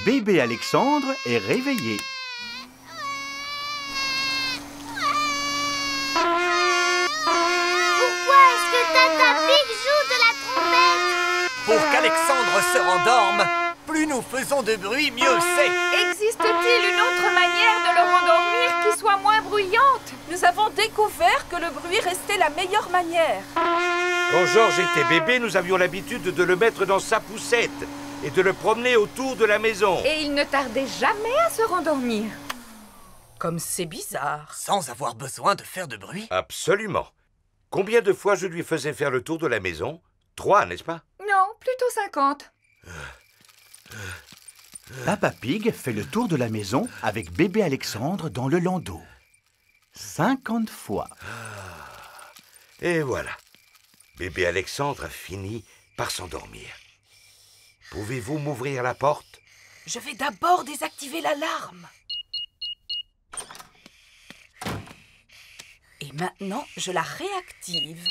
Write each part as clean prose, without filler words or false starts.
Bébé Alexandre est réveillé. Pourquoi est-ce que Tata Pig joue de la trompette? Pour qu'Alexandre se rendorme, plus nous faisons de bruit, mieux c'est. Existe-t-il une autre manière de le rendormir qui soit moins bruyante? Nous avons découvert que le bruit restait la meilleure manière. Quand Georges était bébé, nous avions l'habitude de le mettre dans sa poussette et de le promener autour de la maison. Et il ne tardait jamais à se rendormir. Comme c'est bizarre. Sans avoir besoin de faire de bruit. Absolument. Combien de fois je lui faisais faire le tour de la maison? 3, n'est-ce pas? Non, plutôt 50. Papa Pig fait le tour de la maison avec bébé Alexandre dans le landau. 50 fois. Et voilà. Bébé Alexandre a fini par s'endormir. Pouvez-vous m'ouvrir la porte? Je vais d'abord désactiver l'alarme. Et maintenant, je la réactive.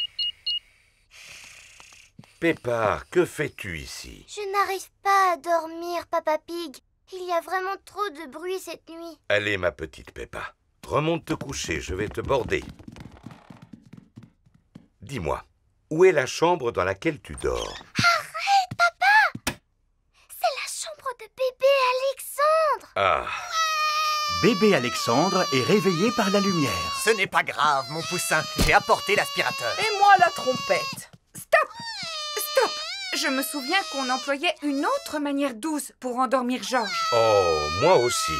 Peppa, que fais-tu ici? Je n'arrive pas à dormir, Papa Pig. Il y a vraiment trop de bruit cette nuit. Allez, ma petite Peppa, remonte te coucher, je vais te border. Dis-moi, où est la chambre dans laquelle tu dors? Arrête, Papa! C'est la chambre de bébé Alexandre. Ah, Bébé Alexandre est réveillé par la lumière. Ce n'est pas grave, mon poussin. J'ai apporté l'aspirateur. Et moi, la trompette. Stop! Stop! Je me souviens qu'on employait une autre manière douce pour endormir Georges. oh, moi aussi.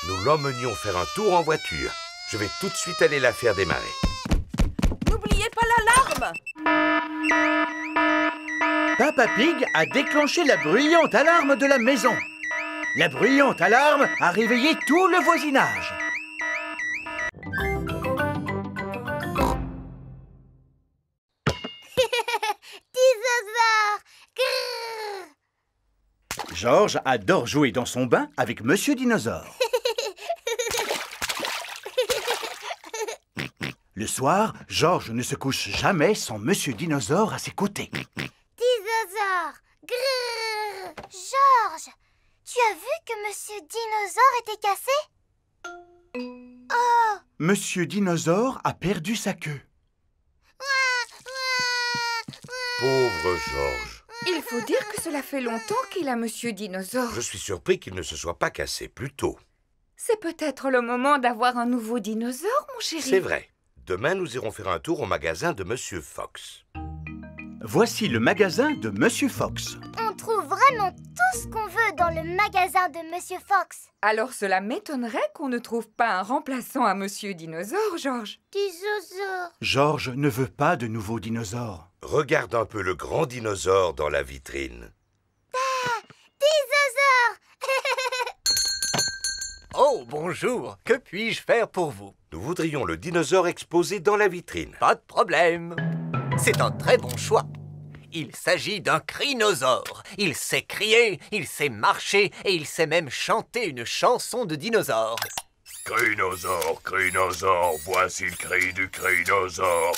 Nous l'emmenions faire un tour en voiture. Je vais tout de suite aller la faire démarrer. N'oubliez pas l'alarme! Papa Pig a déclenché la bruyante alarme de la maison. La bruyante alarme a réveillé tout le voisinage. Dinosaure! Grrr! Georges adore jouer dans son bain avec Monsieur Dinosaure. Le soir, Georges ne se couche jamais sans Monsieur Dinosaure à ses côtés. Dinosaure! Grrr! Georges! Tu as vu que Monsieur Dinosaure était cassé? Oh! Monsieur Dinosaure a perdu sa queue. Pauvre Georges. Il faut dire que cela fait longtemps qu'il a Monsieur Dinosaure. Je suis surpris qu'il ne se soit pas cassé plus tôt. C'est peut-être le moment d'avoir un nouveau dinosaure, mon chéri. C'est vrai. Demain, nous irons faire un tour au magasin de Monsieur Fox. Voici le magasin de Monsieur Fox. On trouve vraiment tout ce qu'on veut dans le magasin de Monsieur Fox. Alors cela m'étonnerait qu'on ne trouve pas un remplaçant à Monsieur Dinosaure, Georges. Dinosaure! Georges ne veut pas de nouveaux dinosaures. Regarde un peu le grand dinosaure dans la vitrine. Dinosaure! Oh, bonjour. Que puis-je faire pour vous? Nous voudrions le dinosaure exposé dans la vitrine. Pas de problème. C'est un très bon choix. Il s'agit d'un crinosaure. Il sait crier, il sait marcher et il sait même chanter une chanson de dinosaure. Crinosaure, crinosaure, voici le cri du crinosaure.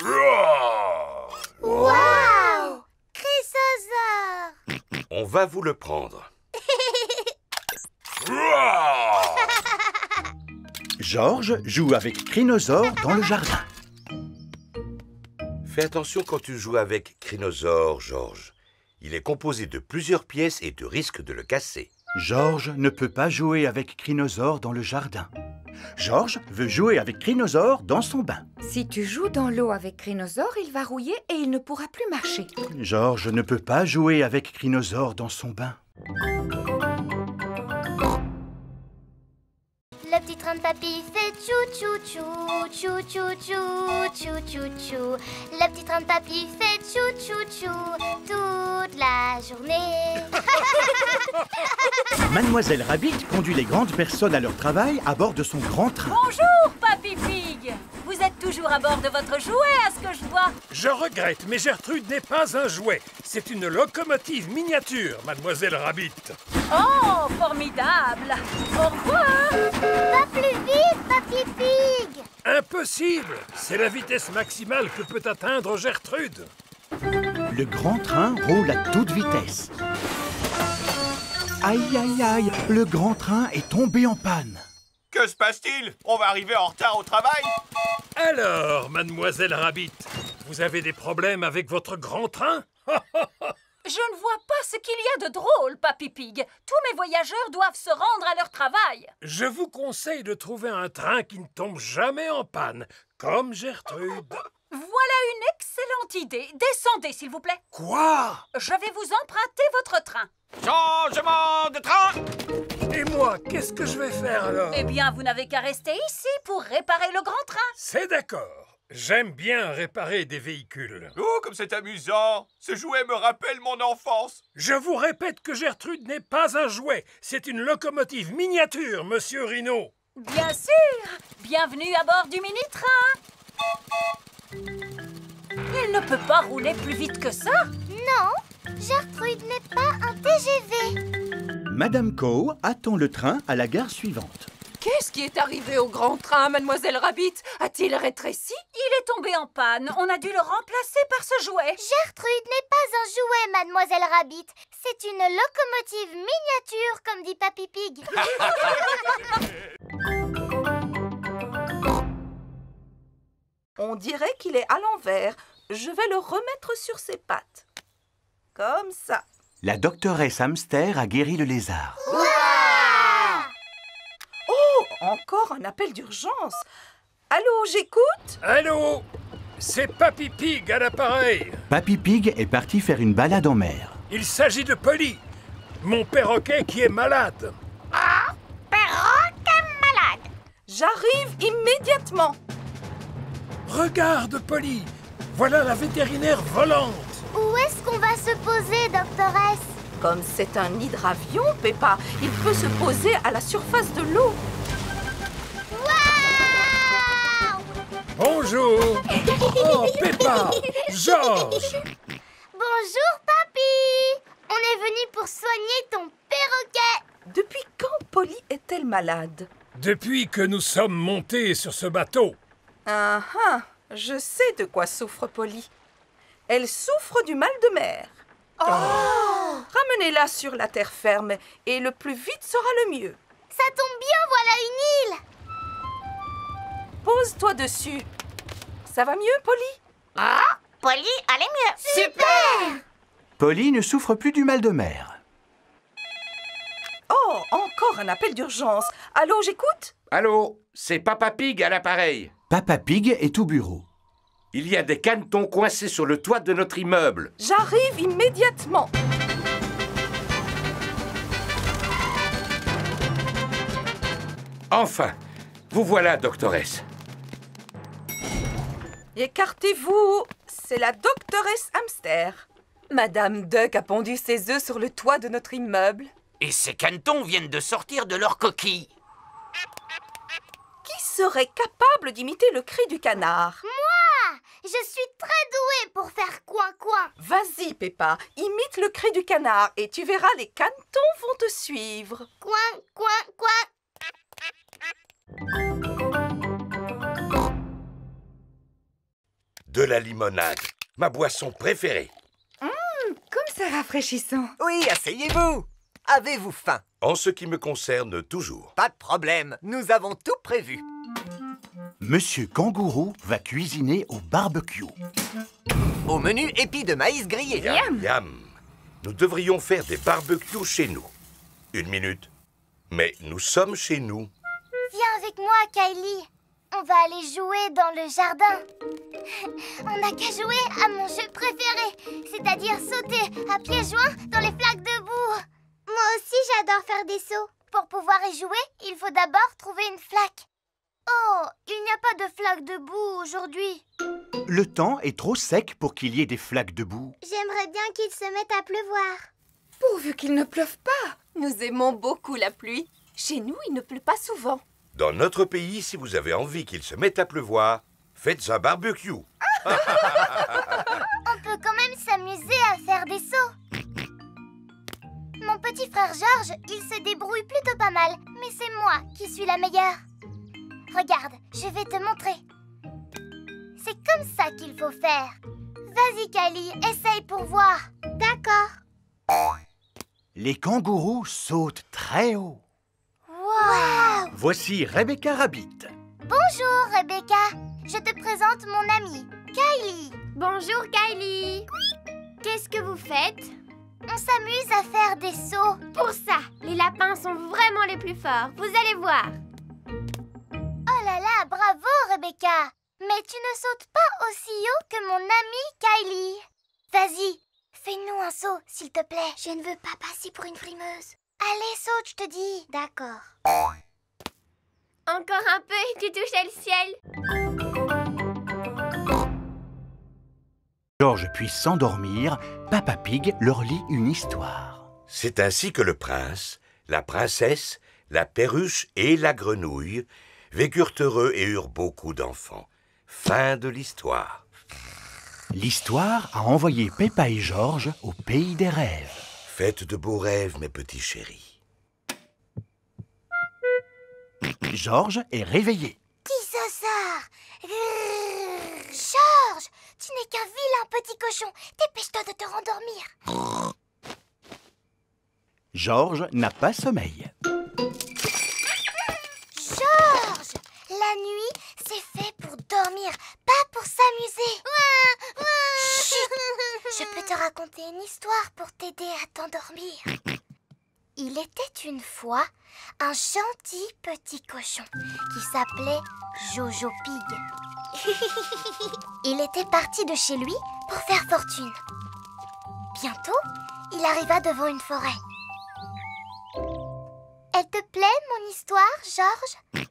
Roar! Wow! Chrysosaure! On va vous le prendre. Roar! Georges joue avec Crinosaure dans le jardin. Fais attention quand tu joues avec Crinosaure, Georges. Il est composé de plusieurs pièces et tu risques de le casser. Georges ne peut pas jouer avec Crinosaure dans le jardin. Georges veut jouer avec Crinosaure dans son bain. Si tu joues dans l'eau avec Crinosaure, il va rouiller et il ne pourra plus marcher. Georges ne peut pas jouer avec Crinosaure dans son bain. Le petit train de papy fait chou-chou-chou, chou-chou-chou, chou-chou-chou. Le petit train de papy fait chou-chou-chou toute la journée. Mademoiselle Rabbit conduit les grandes personnes à leur travail à bord de son grand train. Bonjour, Papy Pig. Vous êtes toujours à bord de votre jouet, à ce que je vois. Je regrette, mais Gertrude n'est pas un jouet. C'est une locomotive miniature, Mademoiselle Rabbit. Oh, formidable. Au revoir. Va plus vite, Papy Pig! Impossible! C'est la vitesse maximale que peut atteindre Gertrude. Le grand train roule à toute vitesse. Aïe, aïe, aïe, le grand train est tombé en panne. Que se passe-t-il? On va arriver en retard au travail? Alors, mademoiselle Rabbit, vous avez des problèmes avec votre grand train? Je ne vois pas ce qu'il y a de drôle, Papy Pig. Tous mes voyageurs doivent se rendre à leur travail. Je vous conseille de trouver un train qui ne tombe jamais en panne, comme Gertrude. Voilà une excellente idée. Descendez, s'il vous plaît. Quoi? Je vais vous emprunter votre train. Changement de train! Et moi, qu'est-ce que je vais faire alors? Eh bien, vous n'avez qu'à rester ici pour réparer le grand train. C'est d'accord. J'aime bien réparer des véhicules. Oh, comme c'est amusant! Ce jouet me rappelle mon enfance! Je vous répète que Gertrude n'est pas un jouet. C'est une locomotive miniature, monsieur Rhino. Bien sûr. Bienvenue à bord du mini-train. Il ne peut pas rouler plus vite que ça. Non, Gertrude n'est pas un TGV. Madame Cow attend le train à la gare suivante. Qu'est-ce qui est arrivé au grand train, Mademoiselle Rabbit? A-t-il rétréci? Il est tombé en panne. On a dû le remplacer par ce jouet. Gertrude n'est pas un jouet, Mademoiselle Rabbit. C'est une locomotive miniature, comme dit Papy Pig. On dirait qu'il est à l'envers. Je vais le remettre sur ses pattes. Comme ça. La doctoresse Hamster a guéri le lézard. Oh, encore un appel d'urgence. Allô, j'écoute? Allô? C'est Papy Pig à l'appareil. Papy Pig est parti faire une balade en mer. Il s'agit de Polly, mon perroquet qui est malade. J'arrive immédiatement. Regarde, Polly, voilà la vétérinaire volante. Où est-ce qu'on va se poser, doctoresse? Comme c'est un hydravion, Peppa, il peut se poser à la surface de l'eau. Waouh! Bonjour. Oh, Peppa, Georges. Bonjour, papy! On est venu pour soigner ton perroquet. Depuis quand Polly est-elle malade? Depuis que nous sommes montés sur ce bateau. Ah ah, je sais de quoi souffre Polly. Elle souffre du mal de mer. Oh! Ramenez-la sur la terre ferme et le plus vite sera le mieux. Ça tombe bien, voilà une île. Pose-toi dessus. Ça va mieux, Polly? Polly, allez mieux. Super! Polly ne souffre plus du mal de mer. Oh, encore un appel d'urgence. Allô, j'écoute? Allô, c'est Papa Pig à l'appareil. Papa Pig est au bureau. Il y a des canetons coincés sur le toit de notre immeuble. J'arrive immédiatement. Enfin, vous voilà, doctoresse. Écartez-vous. C'est la doctoresse Hamster. Madame Duck a pondu ses œufs sur le toit de notre immeuble. Et ces canetons viennent de sortir de leur coquille. Qui serait capable d'imiter le cri du canard? Moi, je suis très douée pour faire coin-coin. Vas-y, Peppa, imite le cri du canard et tu verras, les canetons vont te suivre. Coin, coin, coin. De la limonade, ma boisson préférée. Comme c'est rafraîchissant. Oui, asseyez-vous. Avez-vous faim? En ce qui me concerne, toujours. Pas de problème, nous avons tout prévu. Monsieur Kangourou va cuisiner au barbecue. Au menu, épis de maïs grillé. Yam, yam. Nous devrions faire des barbecues chez nous. Une minute. Mais nous sommes chez nous. Viens avec moi, Kylie. On va aller jouer dans le jardin. On n'a qu'à jouer à mon jeu préféré, c'est-à-dire sauter à pieds joints dans les flaques de boue. Moi aussi, j'adore faire des sauts. Pour pouvoir y jouer, il faut d'abord trouver une flaque. Oh, il n'y a pas de flaque de boue aujourd'hui. Le temps est trop sec pour qu'il y ait des flaques de boue. J'aimerais bien qu'il se mette à pleuvoir. Pourvu qu'il ne pleuve pas. Nous aimons beaucoup la pluie. Chez nous, il ne pleut pas souvent. Dans notre pays, si vous avez envie qu'il se mette à pleuvoir, faites un barbecue. On peut quand même s'amuser à faire des sauts. Mon petit frère Georges, il se débrouille plutôt pas mal, mais c'est moi qui suis la meilleure. Regarde, je vais te montrer. C'est comme ça qu'il faut faire. Vas-y, Kylie, essaye pour voir. D'accord. Les kangourous sautent très haut. Waouh! Voici Rebecca Rabbit. Bonjour, Rebecca. Je te présente mon amie, Kylie. Bonjour Kylie. Qu'est-ce que vous faites? On s'amuse à faire des sauts. Pour ça, les lapins sont vraiment les plus forts. Vous allez voir. Oh là là, bravo, Rebecca. Mais tu ne sautes pas aussi haut que mon amie Kylie. Vas-y, fais-nous un saut, s'il te plaît. Je ne veux pas passer pour une frimeuse. Allez, saute, je te dis. D'accord. Encore un peu et tu touchais le ciel. George puis s'endormir, Papa Pig leur lit une histoire. C'est ainsi que le prince, la princesse, la perruche et la grenouille vécurent heureux et eurent beaucoup d'enfants. Fin de l'histoire. L'histoire a envoyé Peppa et George au pays des rêves. Faites de beaux rêves, mes petits chéris. George est réveillé. Qui ça sort? George, tu n'es qu'un vilain petit cochon. Dépêche-toi de te rendormir. George n'a pas sommeil. George, la nuit, c'est fait pour dormir, pas pour s'amuser. Chut, je peux te raconter une histoire pour t'aider à t'endormir. Il était une fois un gentil petit cochon qui s'appelait Jojo Pig. Il était parti de chez lui pour faire fortune. Bientôt, il arriva devant une forêt. Elle te plaît, mon histoire, George?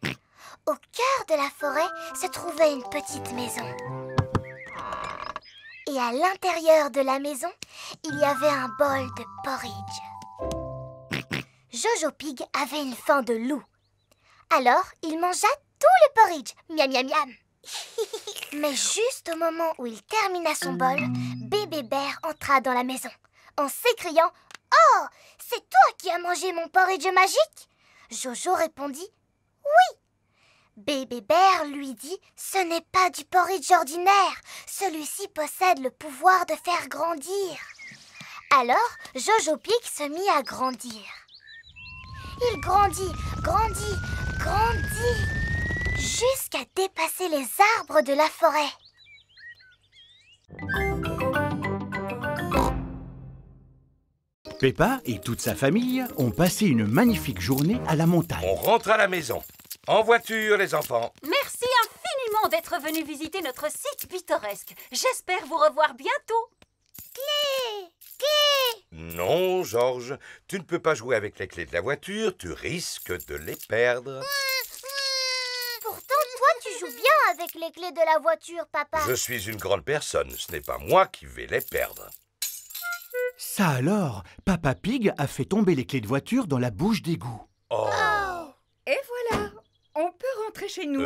Au cœur de la forêt se trouvait une petite maison. Et à l'intérieur de la maison, il y avait un bol de porridge. Jojo Pig avait une faim de loup. Alors, il mangea tout le porridge. Miam, miam, miam. Mais juste au moment où il termina son bol, Bébé Bear entra dans la maison en s'écriant « Oh, c'est toi qui as mangé mon porridge magique ?» Jojo répondit « Oui !» Bébé Bear lui dit « Ce n'est pas du porridge ordinaire. Celui-ci possède le pouvoir de faire grandir. » Alors, Jojo Pig se mit à grandir. Il grandit, grandit, grandit, jusqu'à dépasser les arbres de la forêt. Peppa et toute sa famille ont passé une magnifique journée à la montagne. On rentre à la maison. En voiture, les enfants. Merci infiniment d'être venus visiter notre site pittoresque. J'espère vous revoir bientôt. Clé! Clé! Non, George, tu ne peux pas jouer avec les clés de la voiture, tu risques de les perdre. Pourtant, toi, tu joues bien avec les clés de la voiture, papa. Je suis une grande personne, ce n'est pas moi qui vais les perdre. Ça alors, Papa Pig a fait tomber les clés de voiture dans la bouche d'égout. Oh. Et voilà, on peut rentrer chez nous.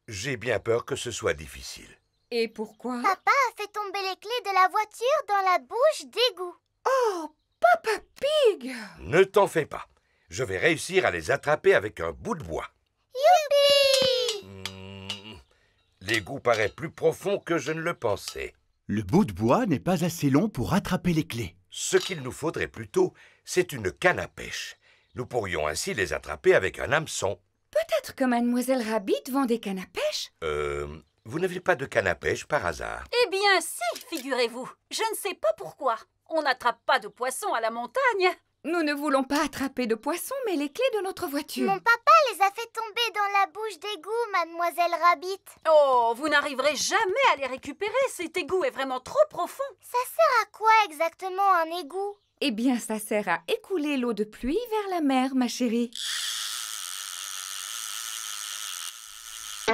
J'ai bien peur que ce soit difficile. Et pourquoi? Papa a fait tomber les clés de la voiture dans la bouche d'égout. Oh, Papa Pig! Ne t'en fais pas. Je vais réussir à les attraper avec un bout de bois. Youpi! L'égout paraît plus profond que je ne le pensais. Le bout de bois n'est pas assez long pour attraper les clés. Ce qu'il nous faudrait plutôt, c'est une canne à pêche. Nous pourrions ainsi les attraper avec un hameçon. Peut-être que Mademoiselle Rabbit vend des cannes à pêche? Vous n'avez pas de canne à pêche par hasard? Eh bien si, figurez-vous. Je ne sais pas pourquoi. On n'attrape pas de poissons à la montagne. Nous ne voulons pas attraper de poissons, mais les clés de notre voiture. Mon papa les a fait tomber dans la bouche d'égout, Mademoiselle Rabbit. Oh, vous n'arriverez jamais à les récupérer. Cet égout est vraiment trop profond. Ça sert à quoi exactement un égout? Eh bien, ça sert à écouler l'eau de pluie vers la mer, ma chérie.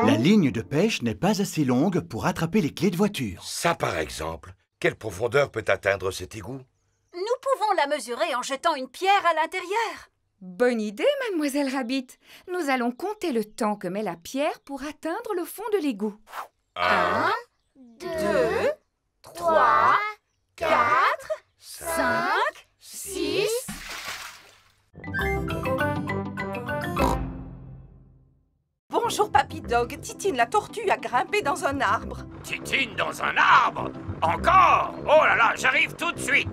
La ligne de pêche n'est pas assez longue pour attraper les clés de voiture. Ça, par exemple. Quelle profondeur peut atteindre cet égout? Nous pouvons la mesurer en jetant une pierre à l'intérieur. Bonne idée, Mademoiselle Rabbit. Nous allons compter le temps que met la pierre pour atteindre le fond de l'égout. 1, 2, 3, 4, 5, 6... Bonjour, Papy Dog. Titine la tortue a grimpé dans un arbre. Titine dans un arbre? Encore? Oh là là, j'arrive tout de suite.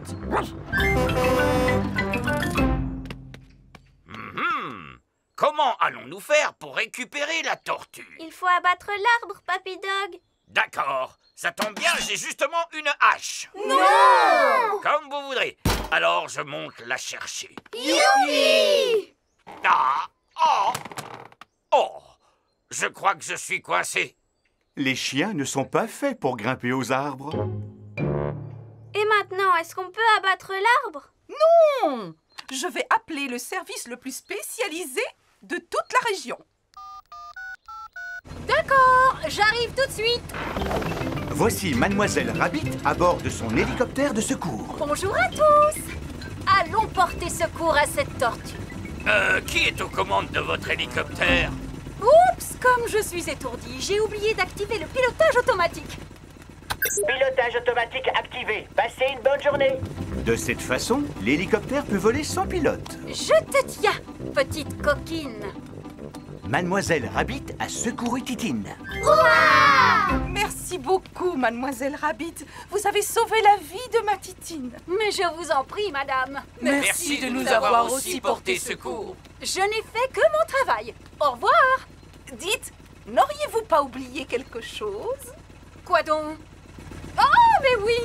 Comment allons-nous faire pour récupérer la tortue? Il faut abattre l'arbre, Papy Dog. D'accord, ça tombe bien, j'ai justement une hache. Non! Comme vous voudrez. Alors je monte la chercher. Youpi! Ah! Oh! Oh! Je crois que je suis coincé. Les chiens ne sont pas faits pour grimper aux arbres. Et maintenant, est-ce qu'on peut abattre l'arbre? Non! Je vais appeler le service le plus spécialisé de toute la région. D'accord, j'arrive tout de suite. Voici Mademoiselle Rabbit à bord de son hélicoptère de secours. Bonjour à tous. Allons porter secours à cette tortue. Qui est aux commandes de votre hélicoptère? Oups, comme je suis étourdie, j'ai oublié d'activer le pilotage automatique. Pilotage automatique activé. Passez une bonne journée. De cette façon, l'hélicoptère peut voler sans pilote. Je te tiens, petite coquine. Mademoiselle Rabbit a secouru Titine. Merci beaucoup, Mademoiselle Rabbit. Vous avez sauvé la vie de ma Titine. Mais je vous en prie, madame. Merci de nous avoir aussi porté secours. Je n'ai fait que mon travail. Au revoir. Dites, n'auriez-vous pas oublié quelque chose? Quoi donc? Oh, mais oui,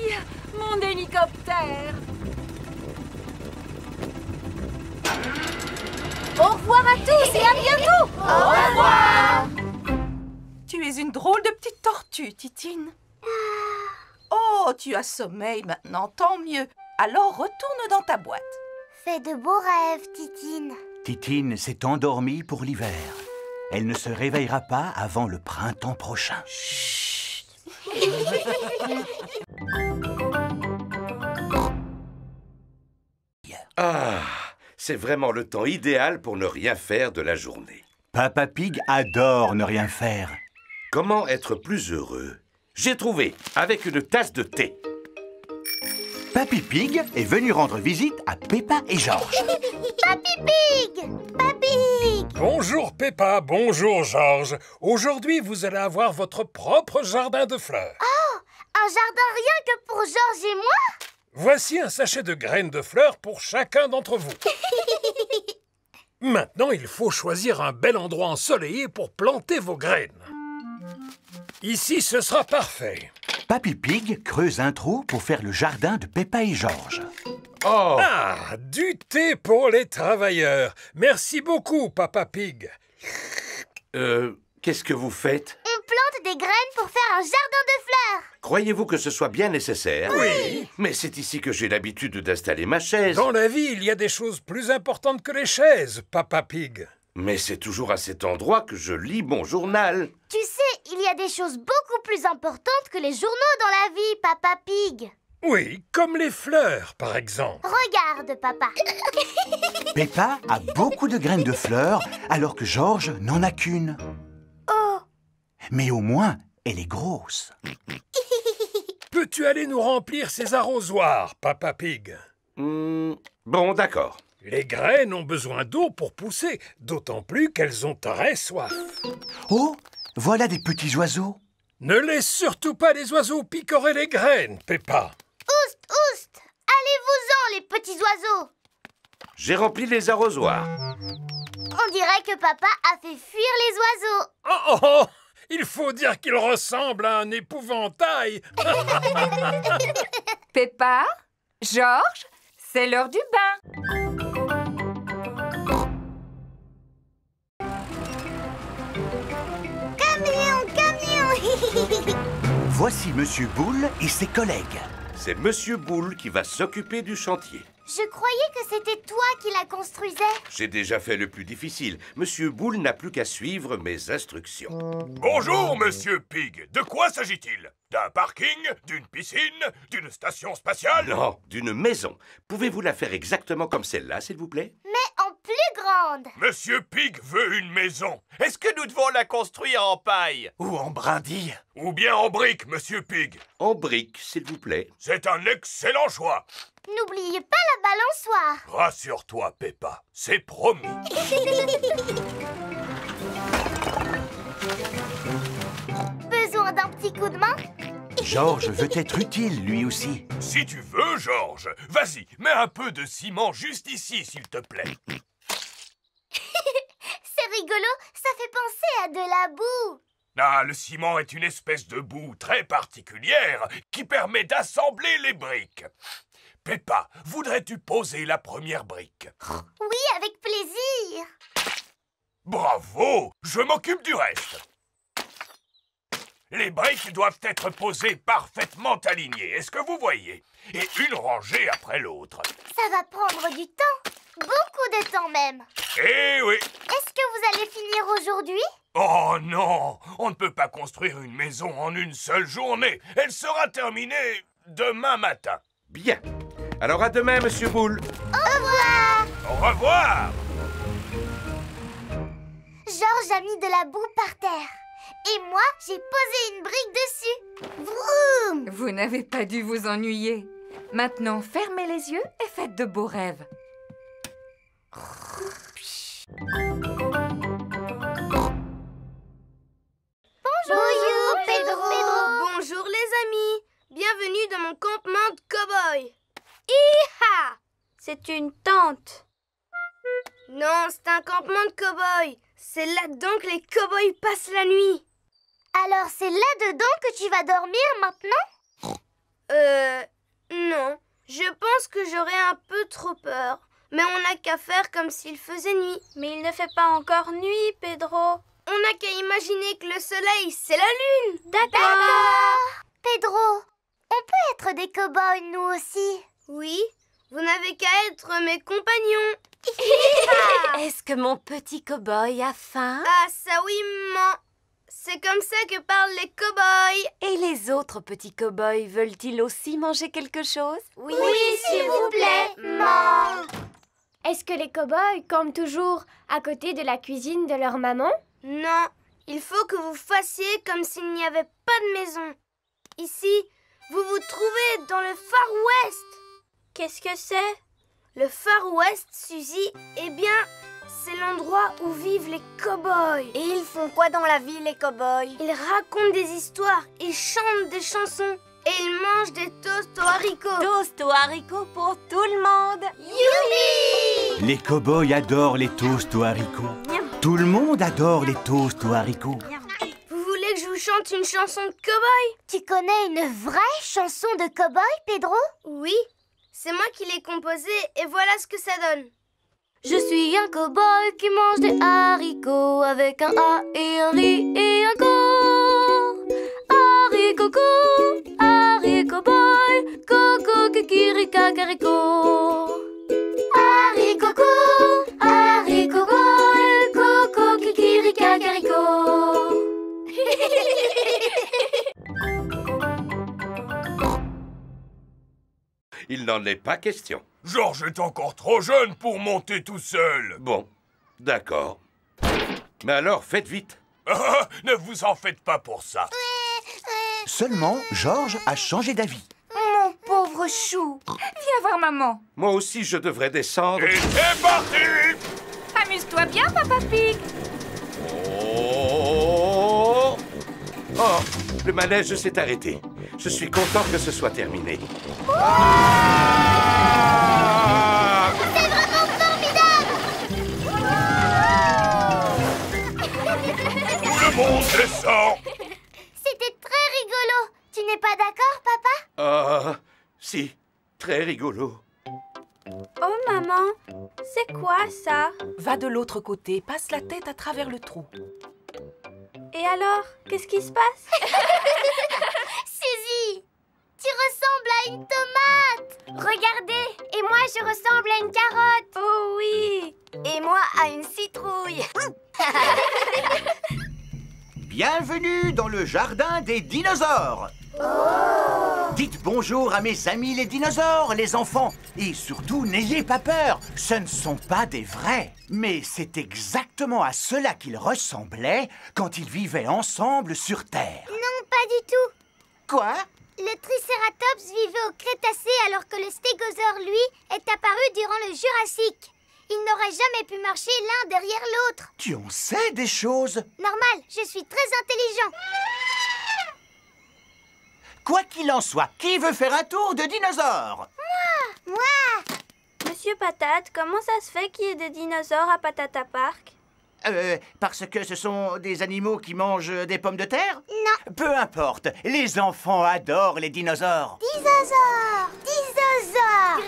mon hélicoptère. Au revoir à tous et à bientôt. Au revoir. Tu es une drôle de petite tortue, Titine. Oh, tu as sommeil maintenant, tant mieux. Alors retourne dans ta boîte. Fais de beaux rêves, Titine. Titine s'est endormie pour l'hiver. Elle ne se réveillera pas avant le printemps prochain. Ah, c'est vraiment le temps idéal pour ne rien faire de la journée. Papa Pig adore ne rien faire. Comment être plus heureux? J'ai trouvé, avec une tasse de thé. Papy Pig est venu rendre visite à Peppa et George. Papy Pig! Papy! Bonjour Peppa, bonjour George. Aujourd'hui, vous allez avoir votre propre jardin de fleurs. Oh! Un jardin rien que pour George et moi? Voici un sachet de graines de fleurs pour chacun d'entre vous. Maintenant, il faut choisir un bel endroit ensoleillé pour planter vos graines. Ici, ce sera parfait. Papy Pig creuse un trou pour faire le jardin de Peppa et George. Oh! Ah, du thé pour les travailleurs. Merci beaucoup, Papa Pig. Qu'est-ce que vous faites? On plante des graines pour faire un jardin de fleurs. Croyez-vous que ce soit bien nécessaire? Oui. Mais c'est ici que j'ai l'habitude d'installer ma chaise. Dans la vie, il y a des choses plus importantes que les chaises, Papa Pig. Mais c'est toujours à cet endroit que je lis mon journal. Tu sais, il y a des choses beaucoup plus importantes que les journaux dans la vie, Papa Pig. Oui, comme les fleurs, par exemple. Regarde, papa. Peppa a beaucoup de graines de fleurs, alors que George n'en a qu'une. Oh! Mais au moins, elle est grosse. Peux-tu aller nous remplir ces arrosoirs, Papa Pig? Bon, d'accord. Les graines ont besoin d'eau pour pousser, d'autant plus qu'elles ont très soif. Oh, voilà des petits oiseaux. Ne laisse surtout pas les oiseaux picorer les graines, Peppa. Oust, oust! Allez-vous-en, les petits oiseaux! J'ai rempli les arrosoirs. On dirait que papa a fait fuir les oiseaux. Oh, oh, oh! Il faut dire qu'il ressemble à un épouvantail. Peppa, George, c'est l'heure du bain. Camion! Voici Monsieur Boule et ses collègues. C'est Monsieur Boule qui va s'occuper du chantier. Je croyais que c'était toi qui la construisais. J'ai déjà fait le plus difficile. Monsieur Boule n'a plus qu'à suivre mes instructions. Bonjour, Monsieur Pig. De quoi s'agit-il? D'un parking? D'une piscine? D'une station spatiale? Non, d'une maison. Pouvez-vous la faire exactement comme celle-là, s'il vous plaît? Mais en plus grande. Monsieur Pig veut une maison. Est-ce que nous devons la construire en paille? Ou en brindille? Ou bien en briques, Monsieur Pig? En briques, s'il vous plaît. C'est un excellent choix. N'oubliez pas la balançoire. Rassure-toi, Peppa. C'est promis. Besoin d'un petit coup de main? Georges veut être utile, lui aussi. Si tu veux, Georges, vas-y, mets un peu de ciment juste ici, s'il te plaît. C'est rigolo, ça fait penser à de la boue. Ah, le ciment est une espèce de boue très particulière qui permet d'assembler les briques. Peppa, voudrais-tu poser la première brique? Oui, avec plaisir. Bravo, je m'occupe du reste. Les briques doivent être posées parfaitement alignées, est-ce que vous voyez? Et une rangée après l'autre. Ça va prendre du temps, beaucoup de temps même. Eh oui. Est-ce que vous allez finir aujourd'hui? Oh non, on ne peut pas construire une maison en une seule journée. Elle sera terminée demain matin. Bien. Alors à demain, Monsieur Boule. Au revoir. Au revoir. Georges a mis de la boue par terre. Et moi, j'ai posé une brique dessus. Vroom! Vous n'avez pas dû vous ennuyer. Maintenant, fermez les yeux et faites de beaux rêves. Bonjour, Pedro. Bonjour les amis. Bienvenue dans mon campement de cow-boy. Hi-ha! C'est une tente. Non, c'est un campement de cow-boy. C'est là-dedans que les cow-boys passent la nuit. Alors, c'est là-dedans que tu vas dormir maintenant? Non. Je pense que j'aurais un peu trop peur. Mais on n'a qu'à faire comme s'il faisait nuit. Mais il ne fait pas encore nuit, Pedro. On n'a qu'à imaginer que le soleil, c'est la lune. D'accord. Pedro, on peut être des cow-boys, nous aussi. Oui, vous n'avez qu'à être mes compagnons. Est-ce que mon petit cow-boy a faim? Ah, ça oui, maman. C'est comme ça que parlent les cow-boys. Et les autres petits cow-boys veulent-ils aussi manger quelque chose? Oui, s'il vous plaît, maman. Est-ce que les cow-boys campent toujours à côté de la cuisine de leur maman? Non, il faut que vous fassiez comme s'il n'y avait pas de maison. Ici, vous vous trouvez dans le Far West. Qu'est-ce que c'est? Le Far West, Suzy, eh bien, c'est l'endroit où vivent les cow-boys. Et ils font quoi dans la vie, les cow-boys? Ils racontent des histoires, ils chantent des chansons et ils mangent des toasts aux haricots. Toasts aux haricots pour tout le monde. Youpi! Les cow-boys adorent les toasts aux haricots. Tout le monde adore les toasts aux haricots. Vous voulez que je vous chante une chanson de cow-boy? Tu connais une vraie chanson de cow-boy, Pedro? Oui, c'est moi qui l'ai composée et voilà ce que ça donne. Je suis un cow-boy qui mange des haricots avec un A et un I et un co. Haricot co, haricot boy, coco kikiri kakariko. Haricot co, haricot boy, coco kikiri kakariko. Il n'en est pas question. Georges est encore trop jeune pour monter tout seul. Bon, d'accord. Mais alors, faites vite. Ne vous en faites pas pour ça. Seulement, Georges a changé d'avis. Mon pauvre chou. Viens voir maman. Moi aussi, je devrais descendre. Et c'est parti! Amuse-toi bien, Papa Pig. Oh! Oh, le manège s'est arrêté. Je suis content que ce soit terminé. Ah! C'est vraiment formidable! Tout le monde descend! C'était très rigolo. Tu n'es pas d'accord, papa? Ah, si, très rigolo. Oh maman, c'est quoi ça? Va de l'autre côté, passe la tête à travers le trou. Et alors, qu'est-ce qui se passe? Suzy, tu ressembles à une tomate. Regardez, et moi je ressemble à une carotte. Oh oui. Et moi à une citrouille. Bienvenue dans le jardin des dinosaures. Dites bonjour à mes amis les dinosaures, les enfants. Et surtout, n'ayez pas peur, ce ne sont pas des vrais. Mais c'est exactement à cela qu'ils ressemblaient quand ils vivaient ensemble sur Terre. Non, pas du tout. Quoi? Le Triceratops vivait au Crétacé alors que le Stégosaure, lui, est apparu durant le Jurassique. Ils n'auraient jamais pu marcher l'un derrière l'autre. Tu en sais des choses? Normal, je suis très intelligent. Quoi qu'il en soit, qui veut faire un tour de dinosaure? Moi! Monsieur Patate, comment ça se fait qu'il y ait des dinosaures à Patata Park? Parce que ce sont des animaux qui mangent des pommes de terre? Non. Peu importe, les enfants adorent les dinosaures. Dinosaures! Dinosaures!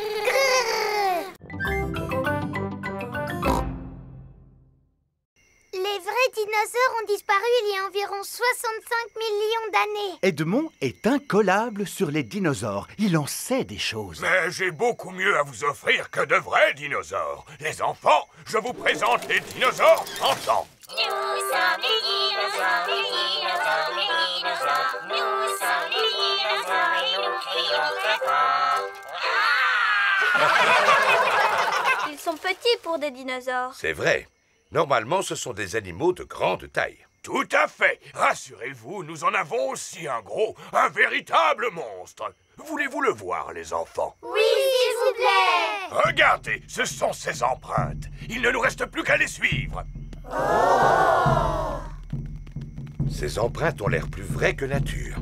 Les vrais dinosaures ont disparu il y a environ 65 millions d'années. Edmond est incollable sur les dinosaures. Il en sait des choses. Mais j'ai beaucoup mieux à vous offrir que de vrais dinosaures. Les enfants, je vous présente les dinosaures chantants. Nous sommes les dinosaures, les dinosaures, les dinosaures. Nous sommes les dinosaures et nous crions très fort. Ils sont petits pour des dinosaures. C'est vrai. Normalement, ce sont des animaux de grande taille. Tout à fait. Rassurez-vous, nous en avons aussi un gros, un véritable monstre. Voulez-vous le voir, les enfants? Oui, s'il vous plaît. Regardez, ce sont ses empreintes. Il ne nous reste plus qu'à les suivre. Ces empreintes ont l'air plus vraies que nature.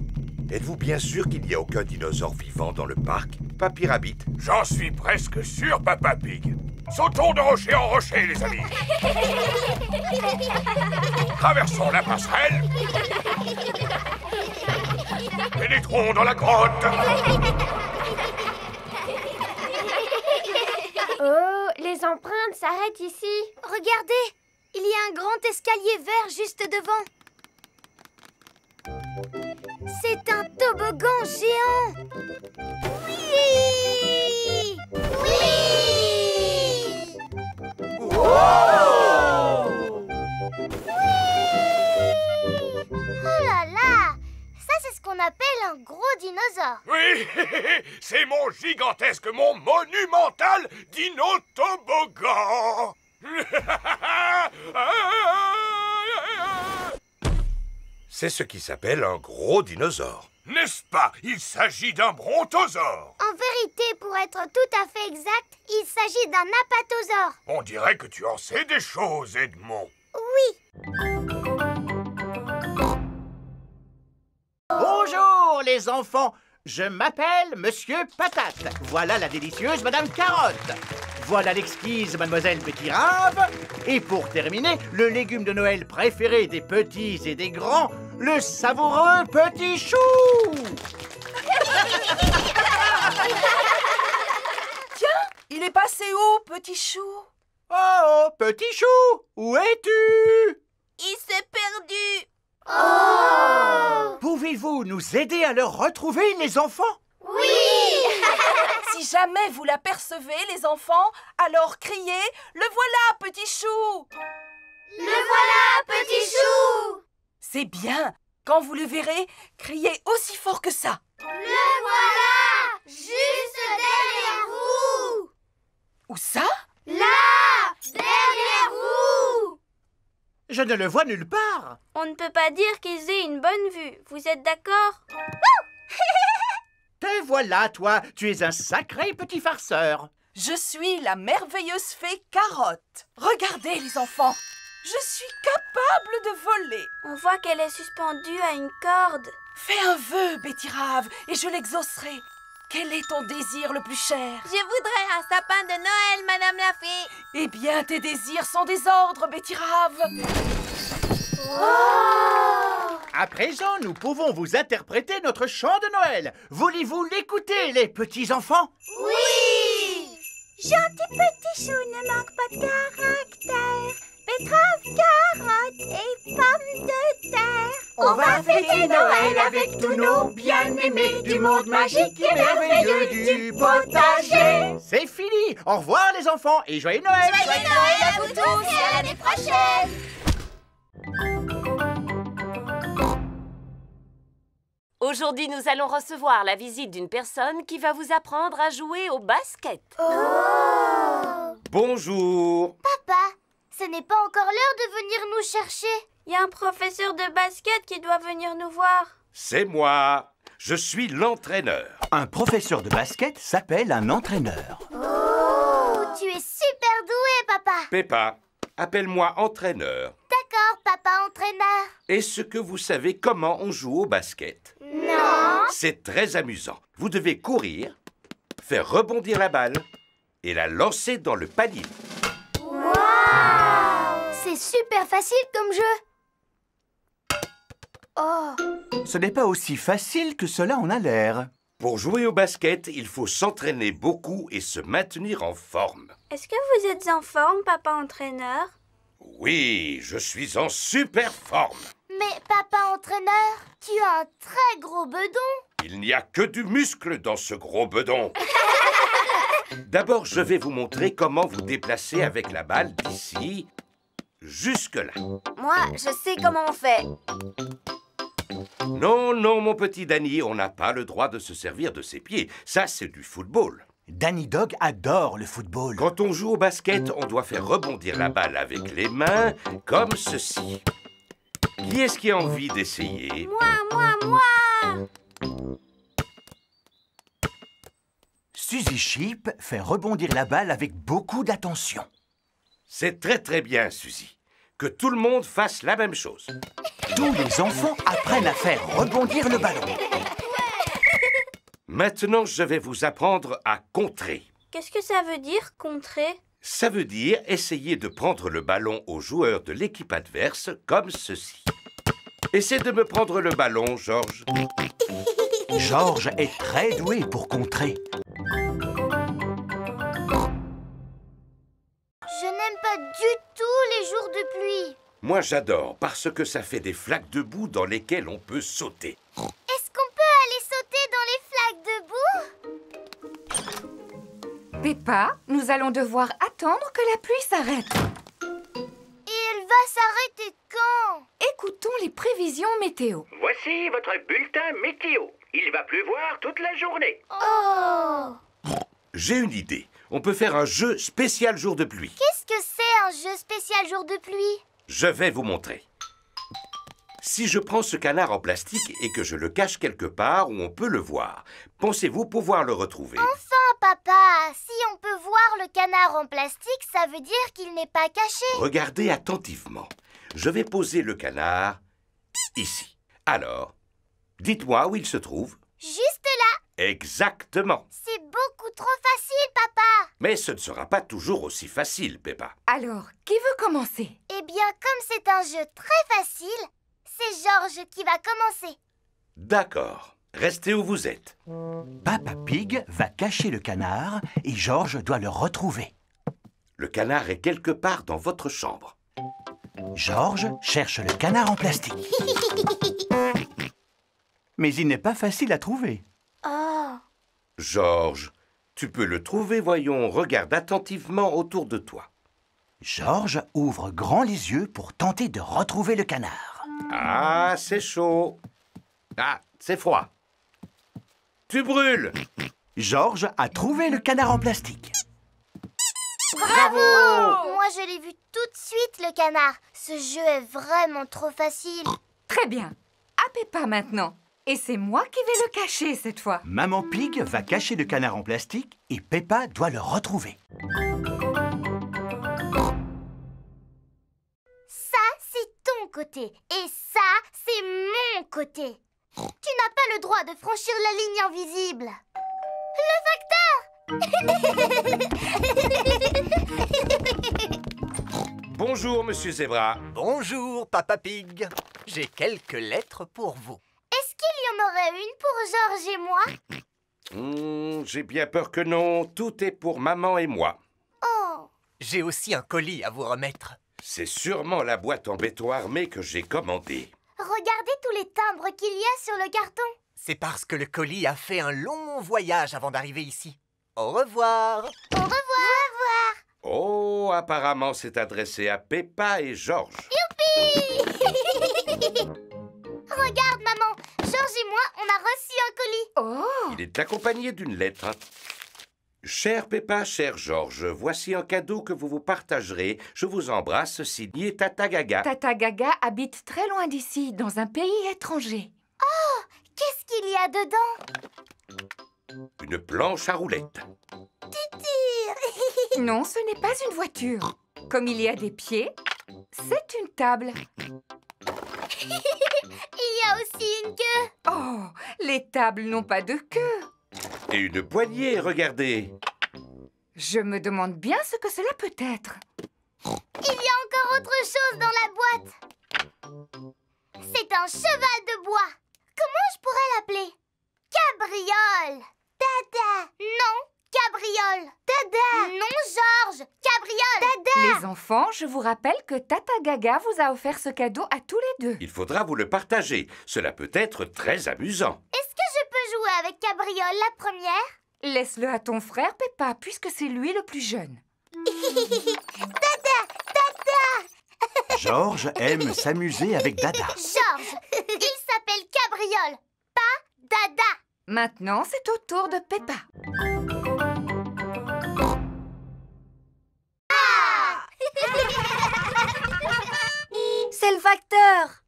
Êtes-vous bien sûr qu'il n'y a aucun dinosaure vivant dans le parc, Papy Rabbit? J'en suis presque sûr, Papa Pig. Sautons de rocher en rocher, les amis. Traversons la passerelle. Pénétrons dans la grotte. Oh, les empreintes s'arrêtent ici. Regardez, il y a un grand escalier vert juste devant. C'est un toboggan géant. Oui! Oui! Wow! Oh là là! Ça, c'est ce qu'on appelle un gros dinosaure. Oui, c'est mon gigantesque, mon monumental dino-toboggan. C'est ce qui s'appelle un gros dinosaure. N'est-ce pas? Il s'agit d'un brontosaure. En vérité, pour être tout à fait exact, il s'agit d'un apatosaure. On dirait que tu en sais des choses, Edmond. Oui. Bonjour, les enfants. Je m'appelle Monsieur Patate. Voilà la délicieuse Madame Carotte. Voilà l'exquise Mademoiselle Betty-Rave. Et pour terminer, le légume de Noël préféré des petits et des grands, le savoureux Petit Chou. Tiens, il est passé où, Petit Chou? Oh, Petit Chou, où es-tu? Il s'est perdu. Oh! Pouvez-vous nous aider à le retrouver, les enfants? Oui! Si jamais vous l'apercevez, les enfants, alors criez « Le voilà, Petit Chou !» Le voilà, Petit Chou! C'est bien. Quand vous le verrez, criez aussi fort que ça. Le voilà! Juste derrière vous! Où ça? Là! Derrière vous! Je ne le vois nulle part. On ne peut pas dire qu'ils aient une bonne vue. Vous êtes d'accord? Te voilà, toi. Tu es un sacré petit farceur. Je suis la merveilleuse fée Carotte. Regardez, les enfants. Je suis capable de voler. On voit qu'elle est suspendue à une corde. Fais un vœu, Betty-Rave, et je l'exaucerai. Quel est ton désir le plus cher? Je voudrais un sapin de Noël, Madame la Fée. Eh bien, tes désirs sont des ordres, Betty-Rave. Oh! À présent, nous pouvons vous interpréter notre chant de Noël. Voulez-vous l'écouter, les petits-enfants? Oui! Gentil petit chou ne manque pas de caractère. Betterave, carotte et pommes de terre. On va fêter Noël avec tous nos bien-aimés du monde magique et merveilleux du potager. C'est fini. Au revoir, les enfants, et joyeux Noël. Joyeux Noël à vous tous et à l'année prochaine. Aujourd'hui, nous allons recevoir la visite d'une personne qui va vous apprendre à jouer au basket. Oh! Bonjour. Papa, ce n'est pas encore l'heure de venir nous chercher. Il y a un professeur de basket qui doit venir nous voir. C'est moi. Je suis l'entraîneur. Un professeur de basket s'appelle un entraîneur. Oh! Tu es super doué, papa. Peppa, appelle-moi entraîneur. D'accord, papa entraîneur. Est-ce que vous savez comment on joue au basket? Non. C'est très amusant. Vous devez courir, faire rebondir la balle et la lancer dans le panier. C'est super facile comme jeu. Oh. Ce n'est pas aussi facile que cela en a l'air. Pour jouer au basket, il faut s'entraîner beaucoup et se maintenir en forme. Est-ce que vous êtes en forme, papa entraîneur? Oui, je suis en super forme. Mais papa entraîneur, tu as un très gros bedon. Il n'y a que du muscle dans ce gros bedon. D'abord, je vais vous montrer comment vous déplacer avec la balle d'ici jusque-là. Moi, je sais comment on fait. Non, non, mon petit Danny, on n'a pas le droit de se servir de ses pieds. Ça, c'est du football. Danny Dog adore le football. Quand on joue au basket, on doit faire rebondir la balle avec les mains, comme ceci. Qui est-ce qui a envie d'essayer? Moi. Suzy Sheep fait rebondir la balle avec beaucoup d'attention. C'est très très bien, Suzy. Que tout le monde fasse la même chose. Tous les enfants apprennent à faire rebondir le ballon. Maintenant, je vais vous apprendre à contrer. Qu'est-ce que ça veut dire, contrer? Ça veut dire essayer de prendre le ballon aux joueurs de l'équipe adverse, comme ceci. Essaie de me prendre le ballon, Georges. Georges est très doué pour contrer. Je n'aime pas du tout les jours de pluie. Moi, j'adore, parce que ça fait des flaques de boue dans lesquelles on peut sauter. Est-ce qu'on peut aller sauter dans les flaques de boue? Peppa, nous allons devoir attendre que la pluie s'arrête. Et elle va s'arrêter quand? Écoutons les prévisions météo. Voici votre bulletin météo. Il va pleuvoir toute la journée. Oh! J'ai une idée. On peut faire un jeu spécial jour de pluie. Qu'est-ce que c'est un jeu spécial jour de pluie? Je vais vous montrer. Si je prends ce canard en plastique et que je le cache quelque part où on peut le voir, pensez-vous pouvoir le retrouver? Enfin, papa, si on peut voir le canard en plastique, ça veut dire qu'il n'est pas caché. Regardez attentivement. Je vais poser le canard ici. Alors, dites-moi où il se trouve. Juste là. Exactement. C'est beaucoup trop facile, papa. Mais ce ne sera pas toujours aussi facile, Peppa. Alors, qui veut commencer? Eh bien, comme c'est un jeu très facile, c'est Georges qui va commencer. D'accord. Restez où vous êtes. Papa Pig va cacher le canard et Georges doit le retrouver. Le canard est quelque part dans votre chambre. Georges cherche le canard en plastique. Mais il n'est pas facile à trouver. Oh! Georges, tu peux le trouver, voyons. Regarde attentivement autour de toi. Georges ouvre grand les yeux pour tenter de retrouver le canard. Ah, c'est chaud. Ah, c'est froid. Tu brûles. Georges a trouvé le canard en plastique. Bravo! Moi, je l'ai vu tout de suite, le canard. Ce jeu est vraiment trop facile. Très bien. À Peppa maintenant. Et c'est moi qui vais le cacher cette fois. Maman Pig va cacher le canard en plastique et Peppa doit le retrouver. Ça, c'est ton côté. Et ça, c'est mon côté. Tu n'as pas le droit de franchir la ligne invisible. Le facteur! Bonjour, Monsieur Zebra. Bonjour, Papa Pig. J'ai quelques lettres pour vous. Est-ce qu'il y en aurait une pour Georges et moi? J'ai bien peur que non. Tout est pour maman et moi. Oh! J'ai aussi un colis à vous remettre. C'est sûrement la boîte en béton armé que j'ai commandée. Regardez tous les timbres qu'il y a sur le carton. C'est parce que le colis a fait un long voyage avant d'arriver ici. Au revoir. Au revoir. Oh, apparemment c'est adressé à Peppa et Georges. Youpi! Regarde, maman. Georges et moi, on a reçu un colis. Oh! Il est accompagné d'une lettre. Chère Peppa, cher Georges, voici un cadeau que vous vous partagerez. Je vous embrasse, signé Tata Gaga. Tata Gaga habite très loin d'ici, dans un pays étranger. Oh! Qu'est-ce qu'il y a dedans? Une planche à roulettes. Non, ce n'est pas une voiture. Comme il y a des pieds, c'est une table. Il y a a aussi une queue. Oh, les tables n'ont pas de queue. Et une poignée, regardez. Je me demande bien ce que cela peut être. Il y a encore autre chose dans la boîte. C'est un cheval de bois. Comment je pourrais l'appeler? Cabriole. Dada. Non, cabriole. Dada. Non, Georges. Cabriole. Dada. Les enfants, je vous rappelle que Tata Gaga vous a offert ce cadeau à tous les deux. Il faudra vous le partager. Cela peut être très amusant. Est-ce que je peux jouer avec Cabriole la première? Laisse-le à ton frère, Peppa, puisque c'est lui le plus jeune. Dada. Dada. Georges aime s'amuser avec Dada. Georges, il s'appelle Cabriole, pas Dada. Maintenant, c'est au tour de Peppa. C'est le facteur.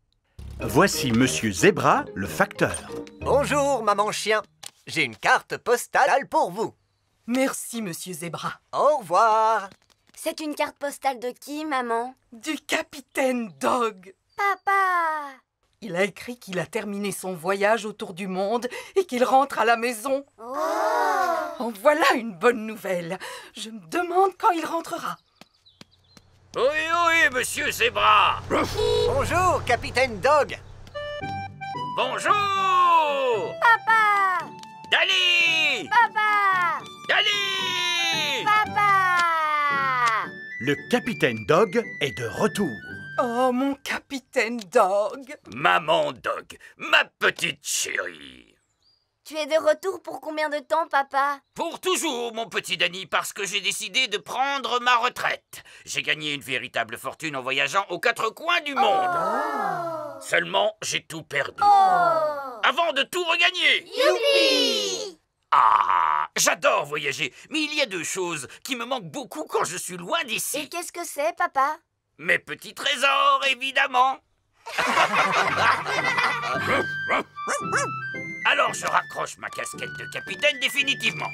Voici Monsieur Zebra, le facteur. Bonjour, maman chien. J'ai une carte postale pour vous. Merci, Monsieur Zebra. Au revoir. C'est une carte postale de qui, maman? Du capitaine Dog. Papa! Il a écrit qu'il a terminé son voyage autour du monde et qu'il rentre à la maison. Oh, voilà une bonne nouvelle. Je me demande quand il rentrera. Oui, monsieur Zebra. Bonjour, capitaine Dog. Bonjour. Papa! Dali. Papa! Dali. Papa! Le capitaine Dog est de retour. Oh, mon capitaine Dog. Maman Dog, ma petite chérie. Tu es de retour pour combien de temps, papa? Pour toujours, mon petit Danny, parce que j'ai décidé de prendre ma retraite. J'ai gagné une véritable fortune en voyageant aux quatre coins du monde. Seulement, j'ai tout perdu. Avant de tout regagner. Youpi! Ah, j'adore voyager, mais il y a deux choses qui me manquent beaucoup quand je suis loin d'ici. Et qu'est-ce que c'est, papa? Mes petits trésors, évidemment. Alors je raccroche ma casquette de capitaine définitivement.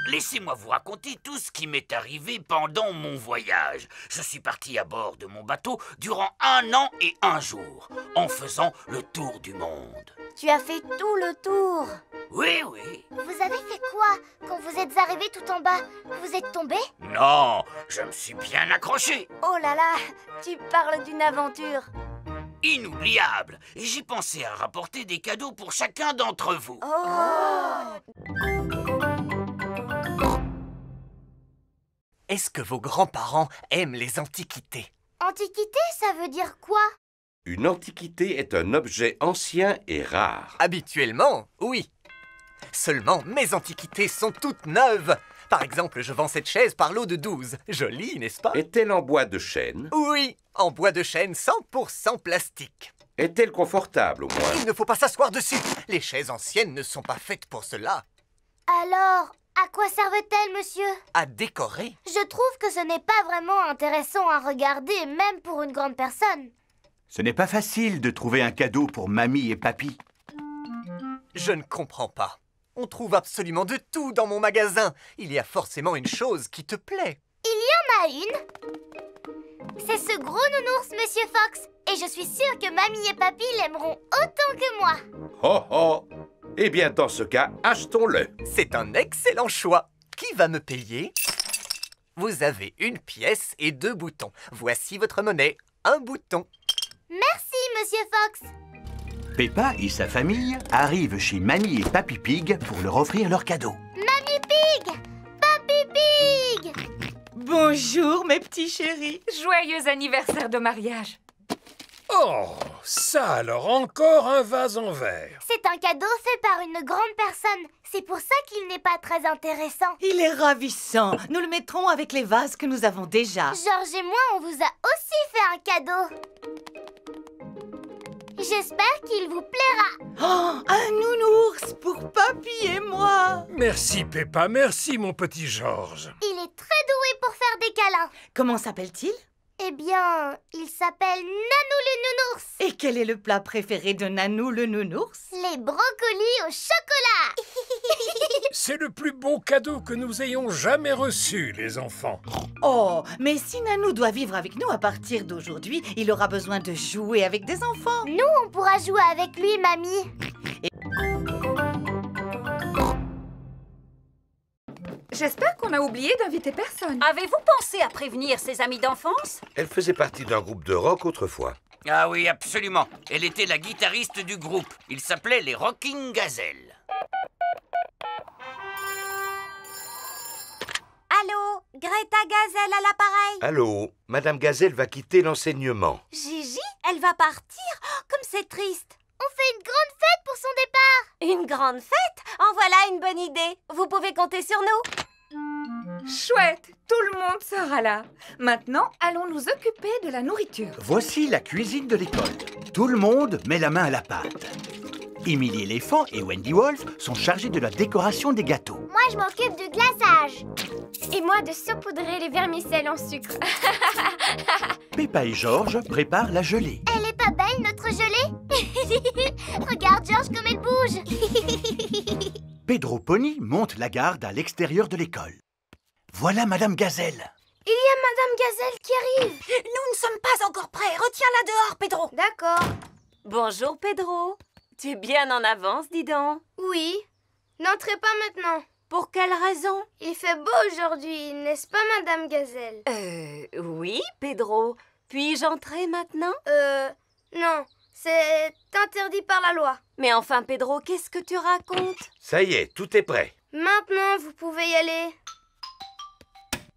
Laissez-moi vous raconter tout ce qui m'est arrivé pendant mon voyage. Je suis parti à bord de mon bateau durant 1 an et 1 jour, en faisant le tour du monde. Tu as fait tout le tour. Oui, oui. Vous avez fait quoi quand vous êtes arrivé tout en bas? Vous êtes tombé? Non, je me suis bien accroché. Oh là là, tu parles d'une aventure. Inoubliable. Et j'ai pensé à rapporter des cadeaux pour chacun d'entre vous. Est-ce que vos grands-parents aiment les antiquités? Antiquité, ça veut dire quoi? Une antiquité est un objet ancien et rare. Habituellement, oui. Seulement, mes antiquités sont toutes neuves. Par exemple, je vends cette chaise par lot de 12. Jolie, n'est-ce pas? Est-elle en bois de chêne? Oui, en bois de chêne 100% plastique. Est-elle confortable au moins? Il ne faut pas s'asseoir dessus. Les chaises anciennes ne sont pas faites pour cela. Alors, à quoi servent-elles, monsieur? À décorer. Je trouve que ce n'est pas vraiment intéressant à regarder, même pour une grande personne. Ce n'est pas facile de trouver un cadeau pour mamie et papy. Je ne comprends pas. On trouve absolument de tout dans mon magasin. Il y a forcément une chose qui te plaît. Il y en a une. C'est ce gros nounours, monsieur Fox. Et je suis sûre que mamie et papy l'aimeront autant que moi. Oh oh! Eh bien, dans ce cas, achetons-le. C'est un excellent choix. Qui va me payer? Vous avez 1 pièce et 2 boutons. Voici votre monnaie. 1 bouton. Merci, monsieur Fox. Peppa et sa famille arrivent chez Mamie et Papy Pig pour leur offrir leur cadeau. Mamie Pig! Papy Pig! Bonjour, mes petits chéris. Joyeux anniversaire de mariage. Oh, ça alors, encore un vase en verre. C'est un cadeau fait par une grande personne. C'est pour ça qu'il n'est pas très intéressant. Il est ravissant. Nous le mettrons avec les vases que nous avons déjà. Georges et moi, on vous a aussi fait un cadeau. J'espère qu'il vous plaira. Oh, un nounours pour papy et moi. Merci Peppa, merci mon petit Georges. Il est très doué pour faire des câlins. Comment s'appelle-t-il? Eh bien, il s'appelle Nanou le nounours. Et quel est le plat préféré de Nanou le nounours? Les brocolis au chocolat. C'est le plus beau cadeau que nous ayons jamais reçu, les enfants. Oh, mais si Nanou doit vivre avec nous à partir d'aujourd'hui, il aura besoin de jouer avec des enfants. Nous, on pourra jouer avec lui, mamie. J'espère qu'on a oublié d'inviter personne. Avez-vous pensé à prévenir ses amis d'enfance? Elle faisait partie d'un groupe de rock autrefois. Ah oui, absolument. Elle était la guitariste du groupe. Il s'appelait les Rocking Gazelles. Allô, Greta Gazelle à l'appareil. Allô, Madame Gazelle va quitter l'enseignement. Gigi, elle va partir. Oh, comme c'est triste. On fait une grande fête pour son départ. Une grande fête? En voilà une bonne idée. Vous pouvez compter sur nous. Chouette, tout le monde sera là. Maintenant, allons nous occuper de la nourriture. Voici la cuisine de l'école. Tout le monde met la main à la pâte. Emily l'éléphant et Wendy Wolf sont chargés de la décoration des gâteaux. Moi, je m'occupe du glaçage. Et moi de saupoudrer les vermicelles en sucre. Peppa et George préparent la gelée. Elle est pas belle, notre gelée? Regarde, George, comme elle bouge. Pedro Pony monte la garde à l'extérieur de l'école. Voilà Madame Gazelle. Il y a Madame Gazelle qui arrive. Nous ne sommes pas encore prêts. Retiens-la dehors, Pedro. D'accord. Bonjour, Pedro. Tu es bien en avance, dis donc. Oui. N'entrez pas maintenant. Pour quelle raison? Il fait beau aujourd'hui, n'est-ce pas, Madame Gazelle? Oui, Pedro. Puis-je entrer maintenant? Non. C'est interdit par la loi. Mais enfin, Pedro, qu'est-ce que tu racontes? Ça y est, tout est prêt. Maintenant, vous pouvez y aller.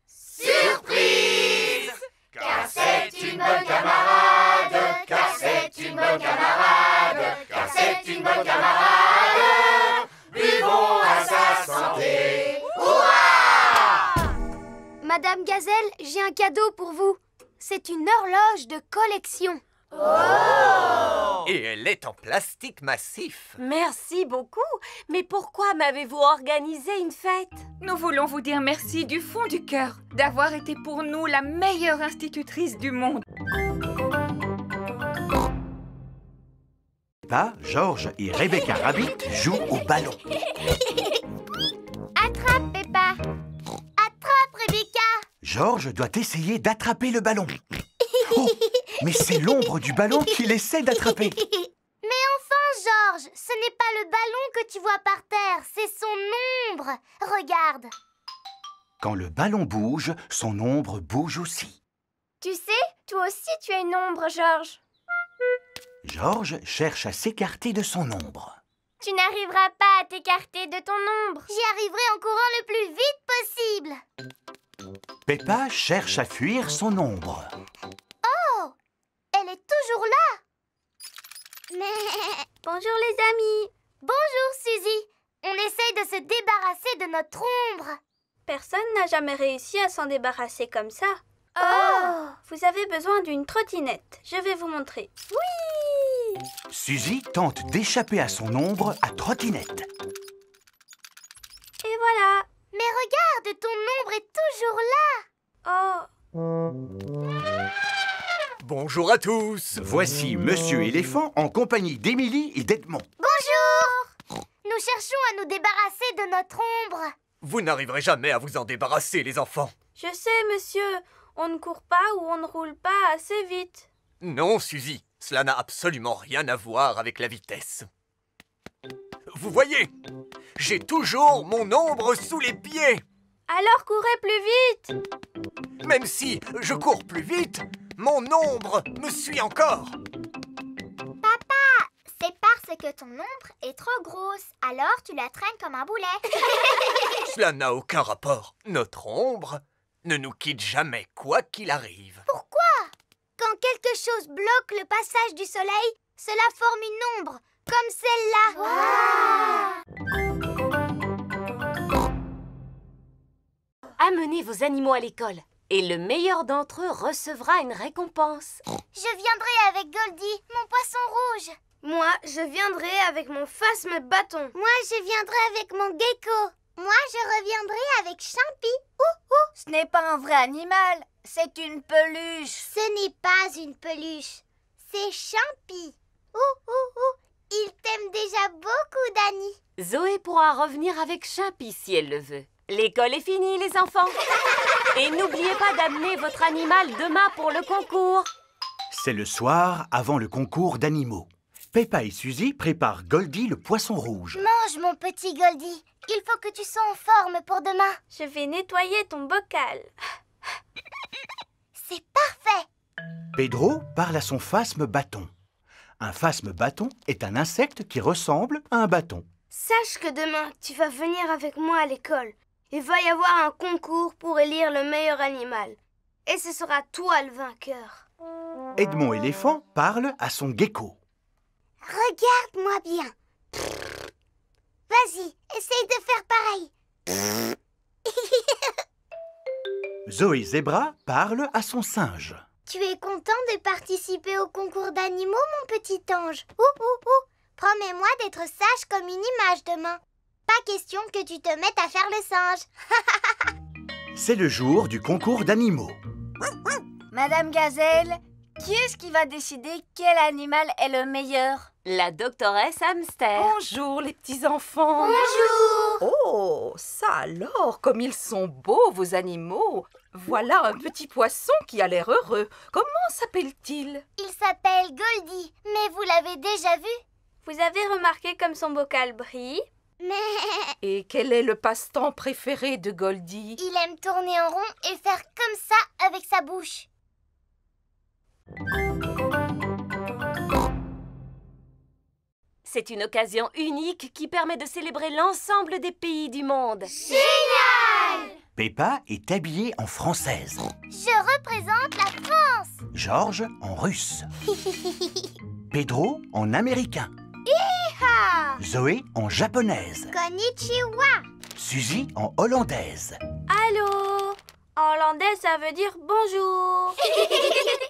Surprise! Car c'est une bonne camarade, car c'est une bonne camarade, car c'est une bonne camarade. Buvons à sa santé. Hurrah! Madame Gazelle, j'ai un cadeau pour vous. C'est une horloge de collection. Oh! Et elle est en plastique massif. Merci beaucoup. Mais pourquoi m'avez-vous organisé une fête? Nous voulons vous dire merci du fond du cœur d'avoir été pour nous la meilleure institutrice du monde. Peppa, George et Rebecca Rabbit jouent au ballon. Attrape, Peppa. Attrape, Rebecca. George doit essayer d'attraper le ballon. Oh, mais c'est l'ombre du ballon qu'il essaie d'attraper. Mais enfin, George, ce n'est pas le ballon que tu vois par terre, c'est son ombre. Regarde. Quand le ballon bouge, son ombre bouge aussi. Tu sais, toi aussi tu as une ombre, George. George cherche à s'écarter de son ombre. Tu n'arriveras pas à t'écarter de ton ombre. J'y arriverai en courant le plus vite possible. Peppa cherche à fuir son ombre. Oh! Elle est toujours là. Mais... Bonjour les amis. Bonjour Suzy. On essaye de se débarrasser de notre ombre. Personne n'a jamais réussi à s'en débarrasser comme ça. Oh! Vous avez besoin d'une trottinette. Je vais vous montrer. Oui! Suzy tente d'échapper à son ombre à trottinette. Et voilà. Mais regarde, ton ombre est toujours là. Oh! Bonjour à tous. Voici Monsieur Éléphant en compagnie d'Émilie et d'Edmond. Bonjour! Nous cherchons à nous débarrasser de notre ombre. Vous n'arriverez jamais à vous en débarrasser, les enfants. Je sais, monsieur. On ne court pas ou on ne roule pas assez vite. Non, Suzy, cela n'a absolument rien à voir avec la vitesse. Vous voyez, j'ai toujours mon ombre sous les pieds. Alors courez plus vite. Même si je cours plus vite, mon ombre me suit encore. Papa, c'est parce que ton ombre est trop grosse. Alors tu la traînes comme un boulet. Cela n'a aucun rapport. Notre ombre ne nous quitte jamais, quoi qu'il arrive. Pourquoi? Quand quelque chose bloque le passage du soleil, cela forme une ombre, comme celle-là. Amenez vos animaux à l'école et le meilleur d'entre eux recevra une récompense. Je viendrai avec Goldie, mon poisson rouge. Moi, je viendrai avec mon phasme bâton. Moi, je viendrai avec mon gecko. Moi, je reviendrai avec Champi. Ce n'est pas un vrai animal, c'est une peluche. Ce n'est pas une peluche, c'est Champi. Il t'aime déjà beaucoup, Danny. Zoé pourra revenir avec Chimpy si elle le veut. L'école est finie, les enfants. Et n'oubliez pas d'amener votre animal demain pour le concours. C'est le soir avant le concours d'animaux. Peppa et Suzy préparent Goldie le poisson rouge. Mange, mon petit Goldie. Il faut que tu sois en forme pour demain. Je vais nettoyer ton bocal. C'est parfait. Pedro parle à son phasme bâton. Un phasme bâton est un insecte qui ressemble à un bâton. Sache que demain, tu vas venir avec moi à l'école. Il va y avoir un concours pour élire le meilleur animal. Et ce sera toi le vainqueur. Edmond éléphant parle à son gecko. Regarde-moi bien. Vas-y, essaye de faire pareil. Zoé Zebra parle à son singe. Tu es content de participer au concours d'animaux, mon petit ange? Promets-moi d'être sage comme une image demain. Pas question que tu te mettes à faire le singe. C'est le jour du concours d'animaux. Madame Gazelle, qui est-ce qui va décider quel animal est le meilleur? La doctoresse Hamster. Bonjour les petits-enfants. Bonjour. Oh, ça alors, comme ils sont beaux vos animaux. Voilà un petit poisson qui a l'air heureux. Comment s'appelle-t-il? Il s'appelle Goldie, mais vous l'avez déjà vu? Vous avez remarqué comme son bocal brille? Mais... Et quel est le passe-temps préféré de Goldie? Il aime tourner en rond et faire comme ça avec sa bouche. C'est une occasion unique qui permet de célébrer l'ensemble des pays du monde. Génial! Peppa est habillée en française. Je représente la France. Georges en russe. Pedro en américain. Hi-ha! Zoé en japonaise. Konnichiwa. Suzy en hollandaise. Allô? En hollandais, ça veut dire bonjour.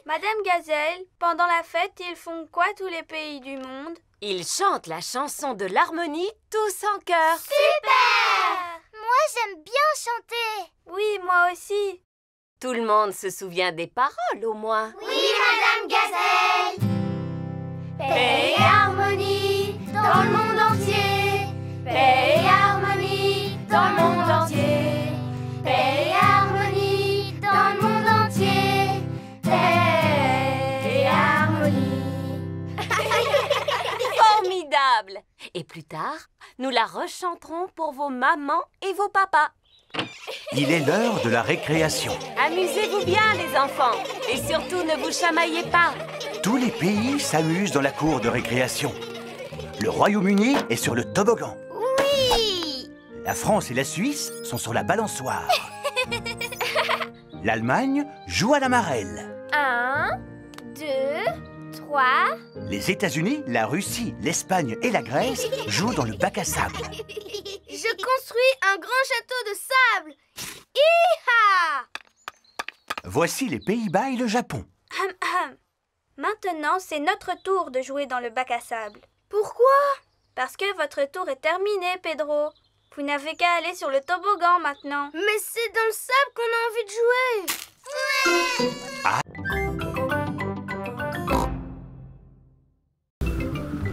Madame Gazelle, pendant la fête, ils font quoi tous les pays du monde? Ils chantent la chanson de l'harmonie tous en chœur. Super! Moi, j'aime bien chanter. Oui, moi aussi. Tout le monde se souvient des paroles, au moins. Oui, Madame Gazelle. Paix et harmonie dans le monde entier. Paix et harmonie dans le monde entier. Paix et harmonie dans le monde entier. Paix et harmonie. Formidable! Et plus tard, nous la rechanterons pour vos mamans et vos papas. Il est l'heure de la récréation. Amusez-vous bien, les enfants. Et surtout, ne vous chamaillez pas. Tous les pays s'amusent dans la cour de récréation. Le Royaume-Uni est sur le toboggan. Oui! La France et la Suisse sont sur la balançoire. L'Allemagne joue à la marelle. 1, 2, 3. Les États-Unis, la Russie, l'Espagne et la Grèce jouent dans le bac à sable. Je construis un grand château de sable. Hi-ha! Voici les Pays-Bas et le Japon. Maintenant, c'est notre tour de jouer dans le bac à sable. Pourquoi? Parce que votre tour est terminé, Pedro. Vous n'avez qu'à aller sur le toboggan maintenant. Mais c'est dans le sable qu'on a envie de jouer. Ah.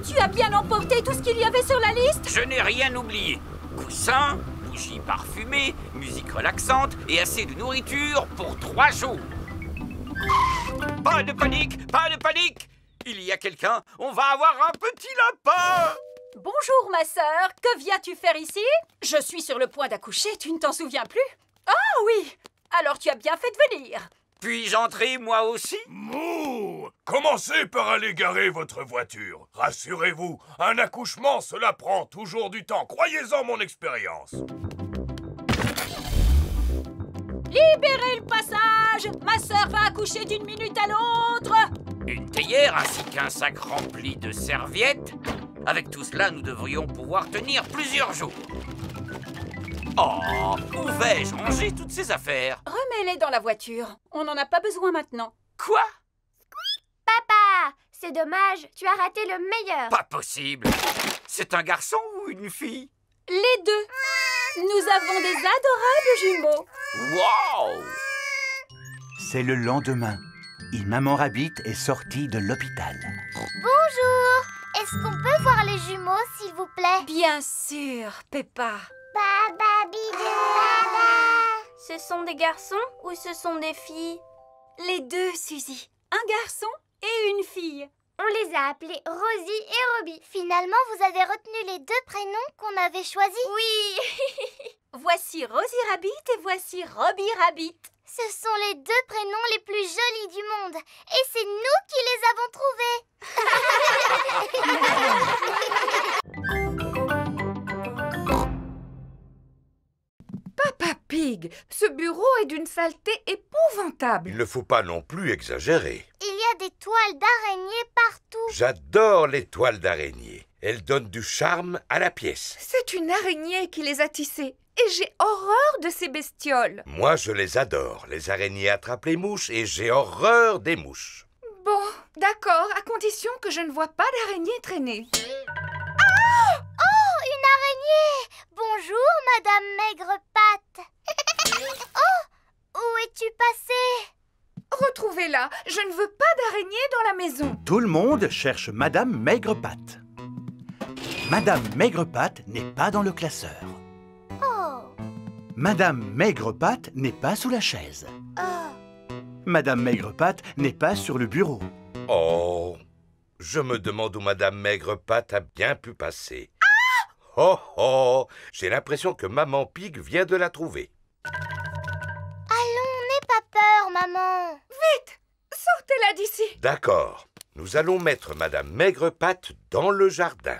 Tu as bien emporté tout ce qu'il y avait sur la liste? Je n'ai rien oublié. Coussins, bougies parfumées, musique relaxante et assez de nourriture pour 3 jours. Pas de panique, pas de panique! Il y a quelqu'un, on va avoir un petit lapin! Bonjour, ma sœur. Que viens-tu faire ici? Je suis sur le point d'accoucher, tu ne t'en souviens plus? Ah oui! Alors tu as bien fait de venir. Puis-je entrer, moi aussi? Mouh! Commencez par aller garer votre voiture. Rassurez-vous, un accouchement, cela prend toujours du temps. Croyez-en mon expérience. Libérez le passage! Ma sœur va accoucher d'une minute à l'autre! Une théière ainsi qu'un sac rempli de serviettes. Avec tout cela, nous devrions pouvoir tenir plusieurs jours. Oh, où vais-je ranger toutes ces affaires? Remets-les dans la voiture. On n'en a pas besoin maintenant. Quoi? Papa, c'est dommage, tu as raté le meilleur. Pas possible. C'est un garçon ou une fille? Les deux. Nous avons des adorables jumeaux. Wow! C'est le lendemain. Une maman rabbit est sortie de l'hôpital. Bonjour. Est-ce qu'on peut voir les jumeaux, s'il vous plaît? Bien sûr, Peppa. Baba, bidou. Ce sont des garçons ou ce sont des filles? Les deux, Suzy. Un garçon et une fille. On les a appelés Rosie et Robbie. Finalement, vous avez retenu les deux prénoms qu'on avait choisis? Oui. Voici Rosie Rabbit et voici Robbie Rabbit. Ce sont les deux prénoms les plus jolis du monde. Et c'est nous qui les avons trouvés. Papa Pig, ce bureau est d'une saleté épouvantable. Il ne faut pas non plus exagérer. Il y a des toiles d'araignée partout. J'adore les toiles d'araignée. Elles donnent du charme à la pièce. C'est une araignée qui les a tissées. Et j'ai horreur de ces bestioles. Moi, je les adore. Les araignées attrapent les mouches et j'ai horreur des mouches. Bon, d'accord, à condition que je ne vois pas d'araignée traîner. Ah! Oh, une araignée! Bonjour, Madame Maigrepatte. Oh, où es-tu passée? Retrouvez-la, je ne veux pas d'araignée dans la maison. Tout le monde cherche Madame Maigrepatte. Madame Maigrepatte n'est pas dans le classeur. Madame Maigrepatte n'est pas sous la chaise. Madame Maigrepatte n'est pas sur le bureau. Oh, je me demande où Madame Maigrepatte a bien pu passer. Oh oh, j'ai l'impression que Maman Pig vient de la trouver. Allons, n'aie pas peur, maman. Vite, sortez-la d'ici. D'accord, nous allons mettre Madame Maigrepatte dans le jardin.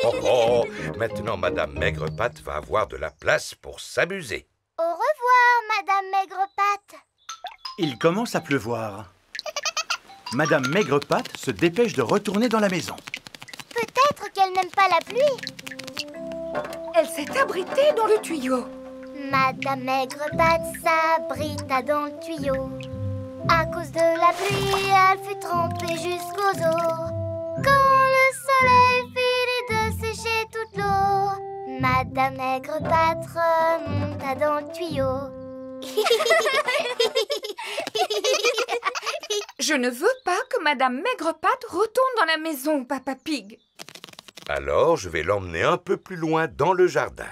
Oh oh, maintenant Madame Maigrepatte va avoir de la place pour s'amuser. Au revoir, Madame Maigrepatte. Il commence à pleuvoir. Madame Maigrepatte se dépêche de retourner dans la maison. Peut-être qu'elle n'aime pas la pluie. Elle s'est abritée dans le tuyau. Madame Maigrepatte s'abrita dans le tuyau. À cause de la pluie, elle fut trempée jusqu'aux os. Quand le soleil finit de sécher toute l'eau, Madame Maigrepatte remonta dans le tuyau. Je ne veux pas que Madame Maigrepatte retourne dans la maison, Papa Pig. Alors, je vais l'emmener un peu plus loin dans le jardin.